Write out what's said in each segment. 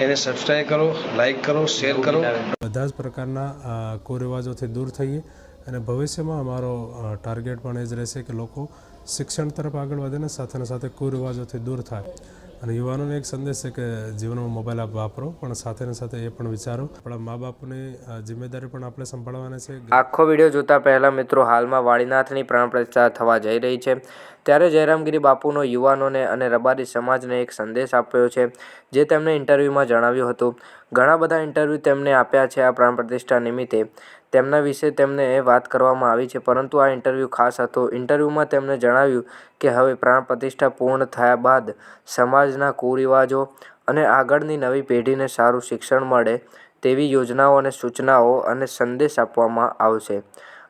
એને સબસ્ક્રાઈબ કરો, લાઈક કરો, શેર કરો। બધા જ પ્રકારના કુરિવાજોથી દૂર થઈએ અને ભવિષ્યમાં અમારો ટાર્ગેટ પણ એ જ રહેશે કે લોકો શિક્ષણ તરફ આગળ વધે ને સાથે કુરિવાજોથી દૂર થાય। અને યુવાનોને એક સંદેશ છે કે જીવનમાં મોબાઈલ આપ વાપરો, પણ સાથે એ પણ વિચારો આપણા મા બાપની જિમ્મેદારી પણ આપણે સંભાળવાની છે। આખો વિડીયો જોતા પહેલા મિત્રો, હાલમાં વાડીનાથની પ્રાણ પ્રતિષ્ઠા થવા જઈ રહી છે, ત્યારે જયરામગીરી બાપુનો યુવાનોને અને રબારી સમાજને એક સંદેશ આપ્યો છે, જે તેમણે ઇન્ટરવ્યૂમાં જણાવ્યું હતું। ઘણા બધા ઇન્ટરવ્યૂ તેમને આપ્યા છે આ પ્રાણ પ્રતિષ્ઠા નિમિત્તે, તેમના વિશે તેમને વાત કરવામાં આવી છે, પરંતુ આ ઇન્ટરવ્યૂ ખાસ હતો। ઇન્ટરવ્યૂમાં તેમણે જણાવ્યું કે હવે પ્રાણ પ્રતિષ્ઠા પૂર્ણ થયા બાદ સમાજના કુરિવાજો અને આગળની નવી પેઢીને સારું શિક્ષણ મળે તેવી યોજનાઓ અને સૂચનાઓ અને સંદેશ આપવામાં આવશે।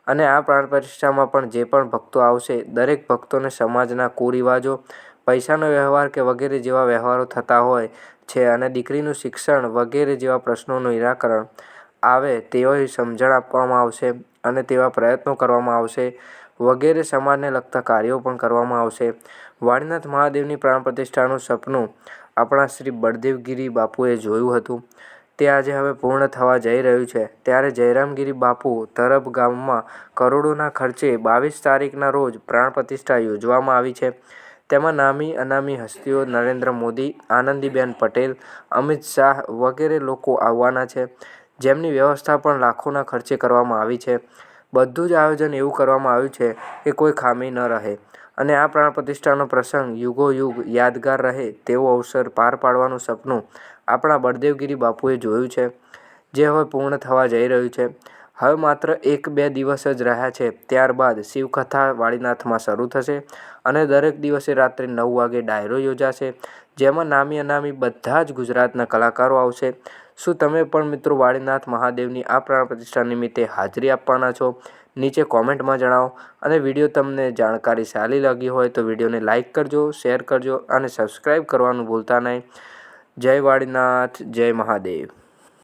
અને આ પ્રાણ પ્રતિષ્ઠામાં પણ જે પણ ભક્તો આવશે, દરેક ભક્તોને સમાજના કુરિવાજો, પૈસાનો વ્યવહાર કે વગેરે જેવા વ્યવહારો થતા હોય છે અને દીકરીનું શિક્ષણ વગેરે જેવા પ્રશ્નોનું નિરાકરણ આવે તેવી સમજણ આપવામાં આવશે અને તેવા પ્રયત્નો કરવામાં આવશે વગેરે સમાજને લગતા કાર્યો પણ કરવામાં આવશે। વાડીનાથ મહાદેવની પ્રાણ પ્રતિષ્ઠાનું સપનું આપણા શ્રી બળદેવગીરી બાપુએ જોયું હતું, તે આજે હવે પૂર્ણ થવા જઈ રહ્યું છે। ત્યારે જયરામગીરી બાપુ તરફ ગામમાં કરોડોના ખર્ચે 22 તારીખના રોજ પ્રાણ પ્રતિષ્ઠા યોજવામાં આવી છે। તેમાં નામી અનામી હસ્તીઓ નરેન્દ્ર મોદી, આનંદીબેન પટેલ, અમિત શાહ વગેરે લોકો આવવાના છે, જેમની વ્યવસ્થા પણ લાખોના ખર્ચે કરવામાં આવી છે। બધું જ આયોજન એવું કરવામાં આવ્યું છે કે કોઈ ખામી ન રહે અને આ પ્રાણ પ્રતિષ્ઠાનો પ્રસંગ યુગોયુગ યાદગાર રહે તેવો અવસર પાર પાડવાનું સપનું આપણા બળદેવગીરી બાપુએ જોયું છે, જે હવે પૂર્ણ થવા જઈ રહ્યું છે। હવે માત્ર 1-2 દિવસ જ રહ્યા છે, ત્યારબાદ શિવકથા વાડીનાથમાં શરૂ થશે અને દરેક દિવસે રાત્રે 9 વાગે ડાયરો યોજાશે, જેમાં નામી અનામી બધા જ ગુજરાતના કલાકારો આવશે। શું તમે પણ મિત્રો વાડીનાથ મહાદેવની આ પ્રાણ પ્રતિષ્ઠા નિમિત્તે હાજરી આપવાના છો? નીચે કોમેન્ટમાં જણાવો। અને વિડીયો તમને જાણકારી સારી લાગી હોય તો વિડીયોને લાઇક કરજો, શેર કરજો અને સબસ્ક્રાઈબ કરવાનું ભૂલતા નહીં। જય વાડીનાથ, જય મહાદેવ।